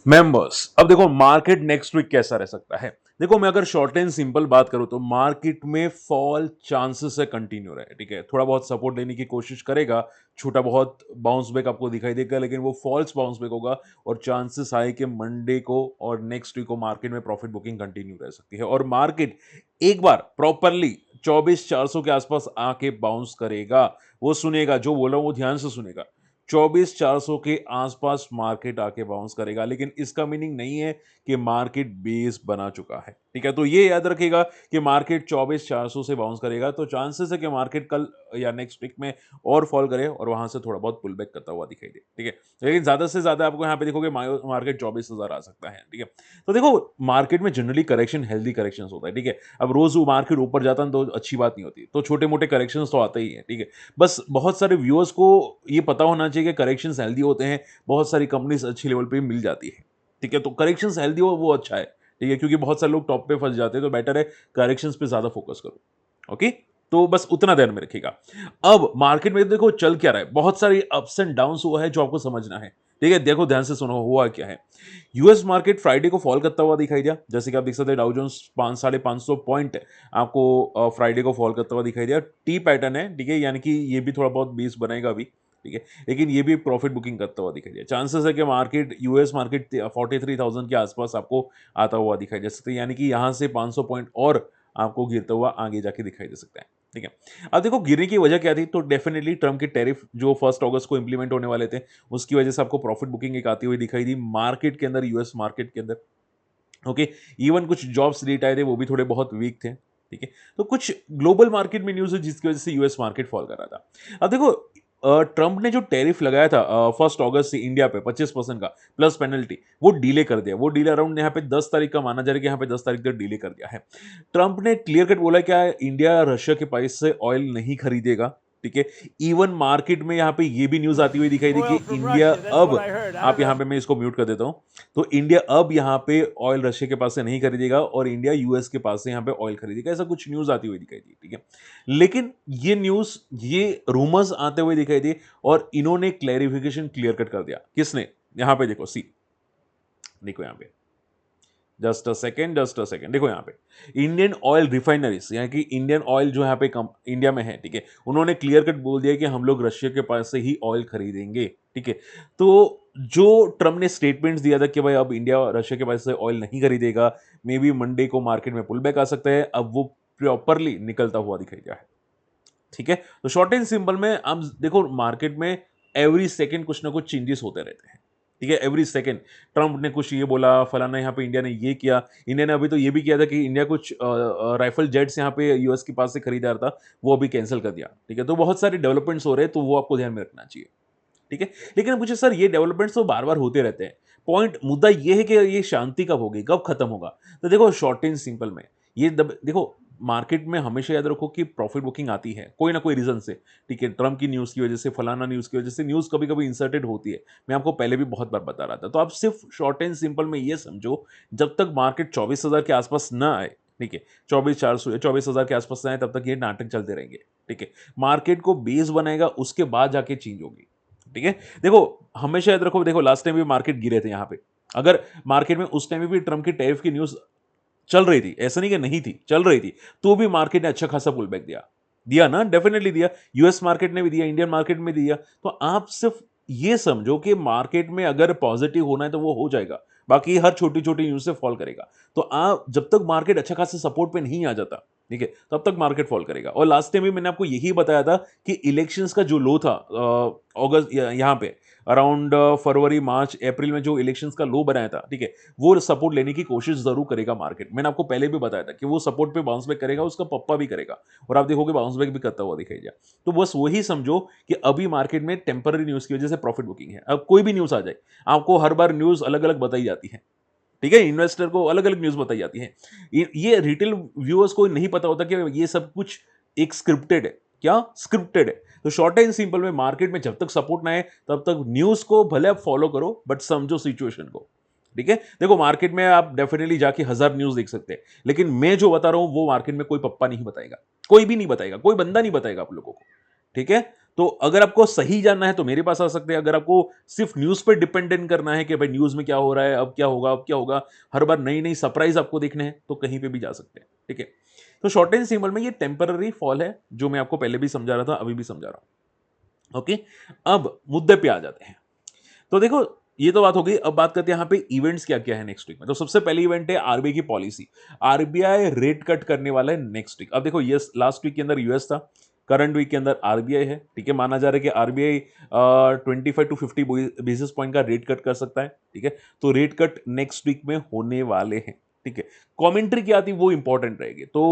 Members, अब देखो market next week कैसा रह सकता है। देखो मैं अगर शॉर्ट एंड सिंपल बात करूं तो मार्केट में फॉल चांसेस है कंटिन्यू रहे, ठीक है। थोड़ा बहुत सपोर्ट लेने की कोशिश करेगा, छोटा बहुत बाउंस बैक आपको दिखाई देगा, लेकिन वो फॉल्स बाउंस बैक होगा और चांसेस आए कि मंडे को और नेक्स्ट वीक को मार्केट में प्रॉफिट बुकिंग कंटिन्यू रह सकती है और मार्केट एक बार प्रॉपरली 24,400 के आसपास आके बाउंस करेगा। वो सुनेगा, जो बोल रहा हूं वो ध्यान से सुनेगा। 24,400 के आसपास मार्केट आके बाउंस करेगा, लेकिन इसका मीनिंग नहीं है कि मार्केट बेस बना चुका है, ठीक है। तो ये याद रखिएगा कि मार्केट 24,400 से बाउंस करेगा तो चांसेस है कि मार्केट कल या नेक्स्ट वीक में और फॉल करे और वहां से थोड़ा बहुत पुल बैक करता हुआ दिखाई दे, ठीक है। लेकिन ज्यादा से ज्यादा आपको यहाँ पे देखोगे मार्केट 24,000 आ सकता है, ठीक है। तो देखो मार्केट में जनरली करेक्शन हेल्दी करेक्शन होता है, ठीक है। अब रोज वो मार्केट ऊपर जाता है तो अच्छी बात नहीं होती, तो छोटे मोटे करेक्शन तो आते ही है, ठीक है। बस बहुत सारे व्यूअर्स को ये पता होना चाहिए कि करेक्शंस हेल्दी होते हैं, बहुत सारी कंपनीज अच्छी लेवल पे मिल जाती है, ठीक है। तो करेक्शंस हेल्दी हो वो अच्छा है, ठीक है, क्योंकि बहुत सारे लोग टॉप पे फंस जाते हैं, तो बेटर है करेक्शंस पे ज्यादा फोकस करो। ओके, तो बस उतना ध्यान में रखिएगा। अब मार्केट में देखो चल क्या रहा है, बहुत सारी अप्स एंड डाउन्स हुआ है जो आपको समझना है, ठीक है। देखो ध्यान से सुनो हुआ क्या है। यूएस मार्केट फ्राइडे को फॉल करता हुआ दिखाई दिया, जैसे कि आप देख सकते हैं डाउ जोन्स 500-550 पॉइंट आपको फ्राइडे को फॉल करता हुआ दिखाई दिया। टी पैटर्न है, ठीक है, यानी कि ये भी थोड़ा बहुत बेस बनाएगा अभी, ठीक है, लेकिन ये भी प्रॉफिट बुकिंग करता हुआ दिखाई दिया। चांसेस है कि मार्केट यूएस मार्केट 43,000 के आसपास आपको आता हुआ दिखाई दे सकता है, यानी कि यहां से 500 पॉइंट और आपको गिरता हुआ आगे जाके दिखाई दे सकता है, ठीक है। अब देखो गिरने की वजह क्या थी, तो डेफिनेटली ट्रम्प के टैरिफ जो 1 अगस्त को इंप्लीमेंट होने वाले थे, उसकी वजह से आपको प्रॉफिट बुकिंग एक आती हुई दिखाई दी मार्केट के अंदर, यूएस मार्केट के अंदर। ओके, इवन कुछ जॉब्स रेट आए थे वो भी थोड़े बहुत वीक थे, ठीक है। तो कुछ ग्लोबल मार्केट में न्यूज है जिसकी वजह से यूएस मार्केट फॉल कर रहा था। अब देखो ट्रंप ने जो टैरिफ लगाया था 1 अगस्त से इंडिया पे 25% का प्लस पेनल्टी, वो डिले कर दिया। वो डिले अराउंड यहाँ पे 10 तारीख का माना जा रहा है कि यहाँ पे 10 तारीख तक डिले कर दिया है। ट्रंप ने क्लियर कट बोला क्या इंडिया रशिया के पास से ऑयल नहीं खरीदेगा, ठीक है। इवन मार्केट में यहाँ पे ये भी न्यूज आती हुई दिखाई दी कि Oil from India Russia. That's अब, what I heard. I आप don't यहाँ know. पे मैं इसको म्यूट कर देता हूँ, तो इंडिया अब यहाँ पे ऑयल रशिया के पास से नहीं खरीदेगा और इंडिया यूएस के पास से यहाँ पे ऑयल खरीदेगा, ऐसा कुछ न्यूज आती हुई दिखाई दी, ठीक है। लेकिन ये न्यूज, ये रूमर्स आते हुए दिखाई दी और इन्होंने क्लैरिफिकेशन क्लियर कट कर दिया। किसने? यहाँ पे देखो, सी देखो यहाँ पे, जस्ट अ सेकेंड, देखो यहाँ पे इंडियन ऑयल रिफाइनरीज, यानी कि इंडियन ऑयल जो यहाँ पे इंडिया में है, ठीक है, उन्होंने क्लियर कट बोल दिया कि हम लोग रशिया के पास से ही ऑयल खरीदेंगे, ठीक है। तो जो ट्रम्प ने स्टेटमेंट्स दिया था कि भाई अब इंडिया रशिया के पास से ऑयल नहीं खरीदेगा, मे बी मंडे को मार्केट में पुल बैक आ सकता है, अब वो प्रॉपरली निकलता हुआ दिखाई दिया है, ठीक है। तो शॉर्ट एंड सिंपल में आप देखो मार्केट में एवरी सेकंड कुछ ना कुछ चेंजेस होते रहते हैं, ठीक है। एवरी सेकंड ट्रंप ने कुछ ये बोला, फलाना यहाँ पे इंडिया ने ये किया। इंडिया ने अभी तो ये भी किया था कि इंडिया कुछ राइफल जेट्स यहाँ पे यूएस के पास से खरीदा था, वो अभी कैंसिल कर दिया, ठीक है। तो बहुत सारे डेवलपमेंट्स हो रहे हैं, तो वो आपको ध्यान में रखना चाहिए, ठीक है। लेकिन पूछे सर ये डेवलपमेंट्स तो बार बार होते रहते हैं, पॉइंट मुद्दा ये है कि ये शांति कब होगी, कब खत्म होगा। तो देखो शॉर्ट एंड सिंपल में ये देखो मार्केट में हमेशा याद रखो कि प्रॉफिट बुकिंग आती है कोई ना कोई रीजन से, ठीक है। ट्रम्प की न्यूज की वजह से, फलाना न्यूज की वजह से, न्यूज कभी कभी इंसर्टेड होती है। मैं आपको पहले भी बहुत बार बता रहा था, तो आप सिर्फ शॉर्ट एंड सिंपल में ये समझो, जब तक मार्केट 24,000 के आसपास ना आए, ठीक है, 24,400 24,000 के आसपास ना आए, तब तक ये नाटक चलते रहेंगे, ठीक है। मार्केट को बेस बनाएगा, उसके बाद जाके चेंज होगी, ठीक है। देखो हमेशा याद रखो, देखो लास्ट टाइम भी मार्केट गिरे थे यहाँ पे, अगर मार्केट में उस टाइम भी ट्रम्प की टैरिफ की न्यूज चल रही थी, ऐसा नहीं कि नहीं थी, चल रही थी, तो भी मार्केट ने अच्छा खासा पुल बैक दिया, दिया ना, डेफिनेटली दिया। यूएस मार्केट ने भी दिया, इंडियन मार्केट में दिया। तो आप सिर्फ ये समझो कि मार्केट में अगर पॉजिटिव होना है तो वो हो जाएगा, बाकी हर छोटी छोटी न्यूज से फॉल करेगा। तो आप जब तक मार्केट अच्छा खासा सपोर्ट पे नहीं आ जाता, ठीक है, तब तक मार्केट फॉल करेगा। और लास्ट टाइम भी मैंने आपको यही बताया था कि इलेक्शंस का जो लो था अगस्त यहाँ पे अराउंड फरवरी मार्च अप्रैल में जो इलेक्शंस का लो बनाया था, ठीक है, वो सपोर्ट लेने की कोशिश जरूर करेगा मार्केट। मैंने आपको पहले भी बताया था कि वो सपोर्ट पे बाउंस बैक करेगा, उसका पप्पा भी करेगा और आप देखोगे बाउंस बैक भी करता हुआ दिखाई दिया। तो बस वही समझो कि अभी मार्केट में टेम्पररी न्यूज की वजह से प्रॉफिट बुकिंग है। अब कोई भी न्यूज आ जाए, आपको हर बार न्यूज अलग अलग बताई जाती है, ठीक है, इन्वेस्टर को अलग अलग न्यूज बताई जाती है। ये रिटेल व्यूअर्स को नहीं पता होता कि ये सब कुछ एक स्क्रिप्टेड है, क्या स्क्रिप्टेड है। तो शॉर्ट एंड सिंपल में मार्केट में जब तक सपोर्ट ना है तब तक न्यूज को भले आप फॉलो करो, बट समझो सिचुएशन को, ठीक है। देखो मार्केट में आप डेफिनेटली जाके 1,000 न्यूज देख सकते हैं, लेकिन मैं जो बता रहा हूं वो मार्केट में कोई पप्पा नहीं बताएगा, कोई भी नहीं बताएगा, कोई बंदा नहीं बताएगा आप लोगों को, ठीक है। तो अगर आपको सही जानना है तो मेरे पास आ सकते हैं, अगर आपको सिर्फ न्यूज़ पे डिपेंडेंट करना है कि भाई न्यूज़ में क्या हो रहा है, अब क्या होगा, अब क्या होगा, हर बार नई-नई सरप्राइज़ आपको देखने हैं, तो कहीं पे भी जा सकते हैं, ठीक है? तो शॉर्ट एंड सिंपल में ये टेम्पररी फॉल है, जो मैं आपको पहले भी समझा रहा था, अभी भी समझा रहा हूँ, ओके? अब मुद्दे पे आ जाते हैं। तो देखो, ये तो बात हो गई, अब बात करते हैं यहाँ पे इवेंट्स क्या-क्या है नेक्स्ट वीक में। तो सबसे पहली इवेंट है आरबीआई की पॉलिसी। आरबीआई रेट कट करने वाला है नेक्स्ट वीक। अब देखो, यस, लास्ट वीक के अंदर यूएस था, करंट वीक के अंदर आरबीआई है, ठीक है? माना जा रहा है कि आरबीआई 25 टू 50 बेसिस पॉइंट का रेट कट कर सकता है, ठीक है? तो रेट कट नेक्स्ट वीक में होने वाले हैं, ठीक है? कमेंट्री क्या आती है वो इंपॉर्टेंट रहेगी। तो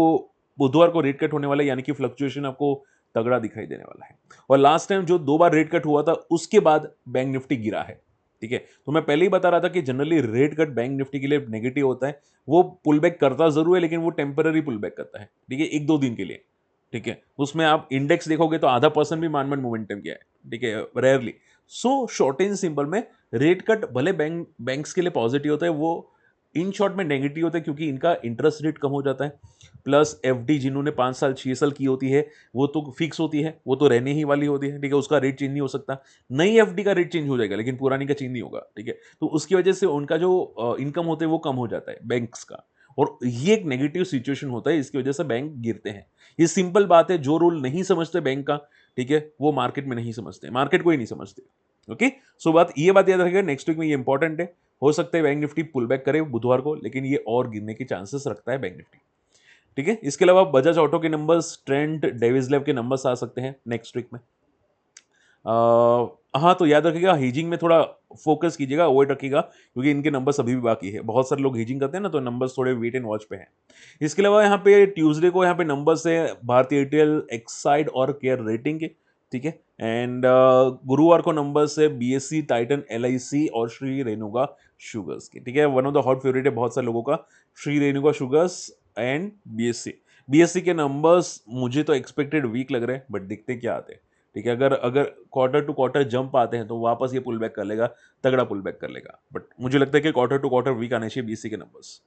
बुधवार को रेट कट होने वाला है, यानी कि फ्लक्चुएशन आपको तगड़ा दिखाई देने वाला है। और लास्ट टाइम जो 2 बार रेट कट हुआ था, उसके बाद बैंक निफ्टी गिरा है, ठीक है? तो मैं पहले ही बता रहा था कि generally rate cut bank Nifty के लिए नेगेटिव होता है। वो पुल बैक करता ज़रूर है, लेकिन वो टेम्पररी पुल बैक करता है, ठीक है? 1-2 दिन के लिए, ठीक है? उसमें आप इंडेक्स देखोगे तो आधा परसेंट भी मान-मान मोमेंटम गया है, ठीक है? Rarely. So short and simple में रेट कट भले बैंक्स के लिए पॉजिटिव होता है, वो इन शॉर्ट में नेगेटिव होता है, क्योंकि इनका इंटरेस्ट रेट कम हो जाता है। प्लस एफडी जिन्होंने 5 साल 6 साल की होती है, वो तो फिक्स होती है, वो तो रहने ही वाली होती है, ठीक है? उसका रेट चेंज नहीं हो सकता। नई एफडी का रेट चेंज हो जाएगा, लेकिन पुरानी का चेंज नहीं होगा, ठीक है? तो उसकी वजह से उनका जो इनकम होता है वो कम हो जाता है बैंक्स का, और ये एक नेगेटिव सिचुएशन होता है, इसकी वजह से बैंक गिरते हैं। ये सिंपल बात है, जो रूल नहीं समझते बैंक का, ठीक है? वो मार्केट में नहीं समझते, मार्केट को ही नहीं समझते, ओके? सो बात याद रखिएगा, नेक्स्ट वीक में ये इंपॉर्टेंट है। हो सकता है बैंक निफ्टी पुल बैक करे बुधवार को, लेकिन ये और गिरने के चांसेस रखता है बैंक निफ्टी, ठीक है? इसके अलावा बजाज ऑटो के नंबर्स, ट्रेंड, डेविस लैब के नंबर्स आ सकते हैं नेक्स्ट वीक में। हाँ, तो याद रखिएगा, हेजिंग में थोड़ा फोकस कीजिएगा, अवॉइड रखिएगा, क्योंकि इनके नंबर्स अभी भी बाकी है। बहुत सारे लोग हेजिंग करते हैं ना, तो नंबर्स थोड़े वेट एंड वॉच पे हैं। इसके अलावा यहाँ पे ट्यूसडे को यहाँ पे नंबर्स है भारती एयरटेल, एक्साइड और केयर रेटिंग के, ठीक है? एंड गुरुवार को नंबर्स है बीएससी, टाइटन, एलआईसी और श्री रेणुका शुगर्स के, ठीक है? One of the hot favourite है बहुत सारे लोगों का, Shri Renuka sugars and BSc. BSc के नंबर्स मुझे तो एक्सपेक्टेड वीक लग रहे हैं, बट देखते हैं क्या आते हैं, ठीक है? अगर अगर क्वार्टर टू क्वार्टर जंप आते हैं तो वापस ये पुल बैक कर लेगा, तगड़ा पुल बैक कर लेगा, बट मुझे लगता है कि क्वार्टर टू क्वार्टर वीक आने चाहिए बीएससी के नंबर्स।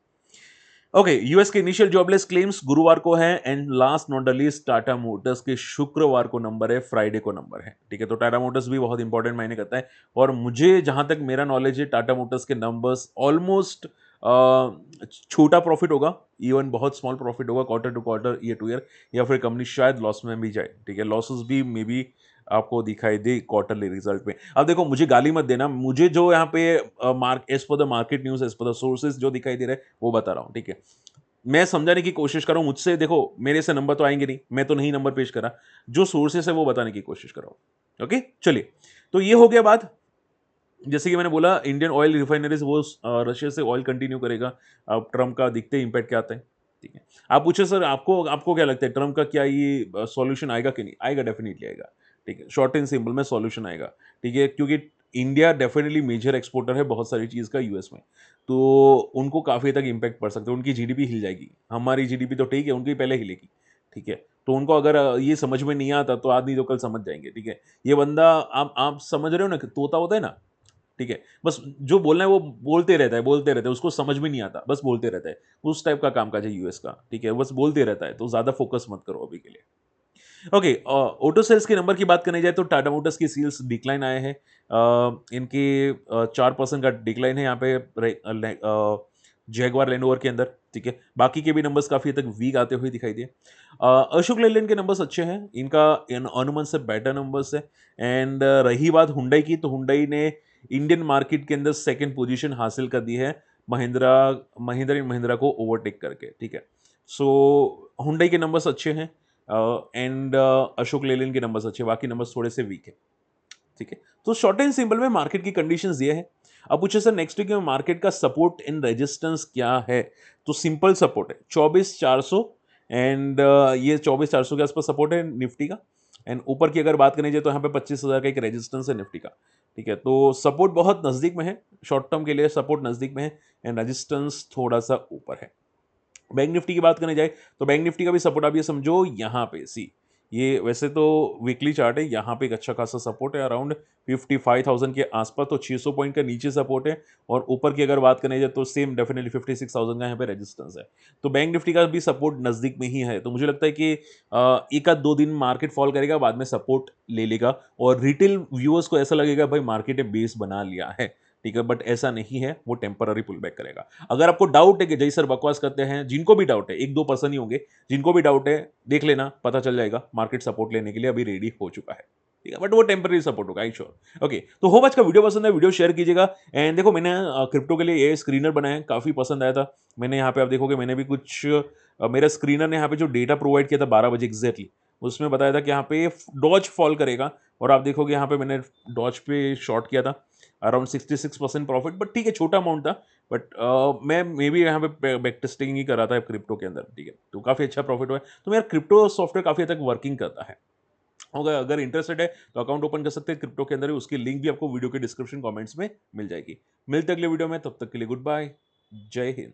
ओके, यूएस के इनिशियल जॉबलेस क्लेम्स गुरुवार को है, and last not the least Tata Motors के शुक्रवार को नंबर है, फ्राइडे को नंबर है, ठीक है? तो टाटा मोटर्स भी बहुत इंपॉर्टेंट मायने करता है, और मुझे जहां तक मेरा नॉलेज है, टाटा मोटर्स के नंबर्स ऑलमोस्ट छोटा प्रॉफिट होगा, इवन बहुत स्मॉल प्रॉफिट होगा quarter to quarter, year to year, या फिर कंपनी शायद लॉस में भी जाए, ठीक है? लॉसेस भी मे बी आपको दिखाई दे क्वार्टरली रिजल्ट में। अब देखो, मुझे गाली मत देना, मुझे जो यहाँ पे mark as per the market news, as per the sources जो दिखाई दे रहे हैं वो बता रहा हूँ, ठीक है? मैं समझाने की कोशिश कर रहा हूँ, मुझसे देखो, मेरे से नंबर तो आएंगे नहीं, मैं तो नहीं नंबर पेश करा, जो सोर्सेस है वो बताने की कोशिश कर रहा हूँ, ओके? चलिए, तो ये हो गया बात। जैसे कि मैंने बोला, इंडियन ऑयल रिफाइनरीज वो रशिया से ऑयल कंटिन्यू करेगा। अब ट्रम्प का दिखते इंपैक्ट क्या आता है, ठीक है? आप पूछे सर, आपको आपको क्या लगता है, ट्रम्प का क्या ये सॉल्यूशन आएगा कि नहीं आएगा? डेफिनेटली आएगा, ठीक है? शॉर्ट एंड सिंपल में सॉल्यूशन आएगा, ठीक है? क्योंकि इंडिया डेफिनेटली मेजर एक्सपोर्टर है बहुत सारी चीज़ का यूएस में, तो उनको काफ़ी तक इम्पैक्ट पड़ सकता है, उनकी जीडीपी हिल जाएगी। हमारी जीडीपी तो ठीक है, उनकी पहले हिलेगी, ठीक है? तो उनको अगर ये समझ में नहीं आता, तो आज नहीं तो कल समझ जाएंगे, ठीक है? ये बंदा, आप समझ रहे हो ना, कि तोता होता है ना, ठीक है? बस जो बोलना है वो बोलते रहता है, उसको समझ में नहीं आता, बस बोलते रहता है। उस टाइप का कामकाज है यूएस का, ठीक है? बस बोलते रहता है, तो ज़्यादा फोकस मत करो अभी के लिए। ओके, ऑटो सेल्स के नंबर की बात करने जाए तो टाटा मोटर्स की सेल्स डिक्लाइन आए हैं। इनके 4% का डिक्लाइन है यहाँ पे जैगवार लैंड रोवर के अंदर, ठीक है? बाकी के भी नंबर्स काफ़ी हद तक वीक आते हुए दिखाई दिए। अशोक लेलैंड के नंबर्स अच्छे हैं, इनका अनुमान से बेटर नंबर्स है। एंड रही बात हुंडई की, तो हुंडई ने इंडियन मार्केट के अंदर सेकंड पोजीशन हासिल कर दी है, महिंद्रा महिंद्रा एंड महिंद्रा को ओवरटेक करके, ठीक है? सो हुंडई के नंबर्स अच्छे हैं, एंड अशोक लेलैंड के नंबर्स अच्छे, बाकी नंबर्स थोड़े से वीक है, ठीक है? तो शॉर्ट एंड सिंपल में मार्केट की कंडीशंस ये है। अब पूछे सर, नेक्स्ट वीक में मार्केट का सपोर्ट एंड रेजिस्टेंस क्या है? तो सिंपल सपोर्ट है 24,400, एंड ये 24,400 के आसपास सपोर्ट है निफ्टी का। एंड ऊपर की अगर बात करें जाए तो यहाँ पे 25,000 का एक रेजिस्टेंस है निफ्टी का, ठीक है? तो सपोर्ट बहुत नज़दीक में है, शॉर्ट टर्म के लिए सपोर्ट नज़दीक में है, एंड रेजिस्टेंस थोड़ा सा ऊपर है। बैंक निफ्टी की बात करने जाए तो बैंक निफ्टी का भी सपोर्ट आप ये समझो यहाँ पे, सी ये वैसे तो वीकली चार्ट है, यहाँ पे एक अच्छा खासा सपोर्ट है अराउंड 55,000 के आसपास, तो 600 पॉइंट का नीचे सपोर्ट है और ऊपर की अगर बात करने जाए तो सेम डेफिनेटली 56,000 का यहाँ पे रेजिस्टेंस है। तो बैंक निफ्टी का भी सपोर्ट नज़दीक में ही है, तो मुझे लगता है कि एक आध 2 दिन मार्केट फॉल करेगा, बाद में सपोर्ट ले लेगा और रिटेल व्यूअर्स को ऐसा लगेगा भाई मार्केट ने बेस बना लिया है, ठीक है, बट ऐसा नहीं है, वो टेम्पररी पुल बैक करेगा। अगर आपको डाउट है कि जय सर बकवास करते हैं, जिनको भी डाउट है, 1-2 पर्सन ही होंगे, जिनको भी डाउट है देख लेना, पता चल जाएगा, मार्केट सपोर्ट लेने के लिए अभी रेडी हो चुका है, ठीक है, बट वो टेम्पररी सपोर्ट होगा, आई श्योर। ओके, तो होप आज का वीडियो पसंद है, वीडियो शेयर कीजिएगा। एंड देखो मैंने क्रिप्टो के लिए ये स्क्रीनर बनाया है, काफी पसंद आया था। मैंने यहाँ पे आप देखोगे मैंने भी कुछ मेरा स्क्रीनर ने यहाँ पे जो डेटा प्रोवाइड किया था 12 बजे एग्जैक्टली, उसमें बताया था कि यहाँ पे डॉज फॉल करेगा और आप देखोगे यहाँ पे मैंने डॉज पे शॉर्ट किया था अराउंड 66% प्रॉफिट, बट ठीक है छोटा अमाउंट था, बट मैं मे बी यहाँ पे बैक टेस्टिंग ही कर रहा था क्रिप्टो के अंदर, ठीक है, तो काफ़ी अच्छा प्रॉफिट हुआ है। तो मेरा क्रिप्टो सॉफ्टवेयर काफ़ी हद तक वर्किंग करता है। अगर अगर इंटरेस्टेड है तो अकाउंट ओपन कर सकते हैं क्रिप्टो के अंदर ही, उसकी लिंक भी आपको वीडियो के डिस्क्रिप्शन कमेंट्स में मिल जाएगी। मिलते हैं अगले वीडियो में, तब तक के लिए गुड बाय, जय हिंद।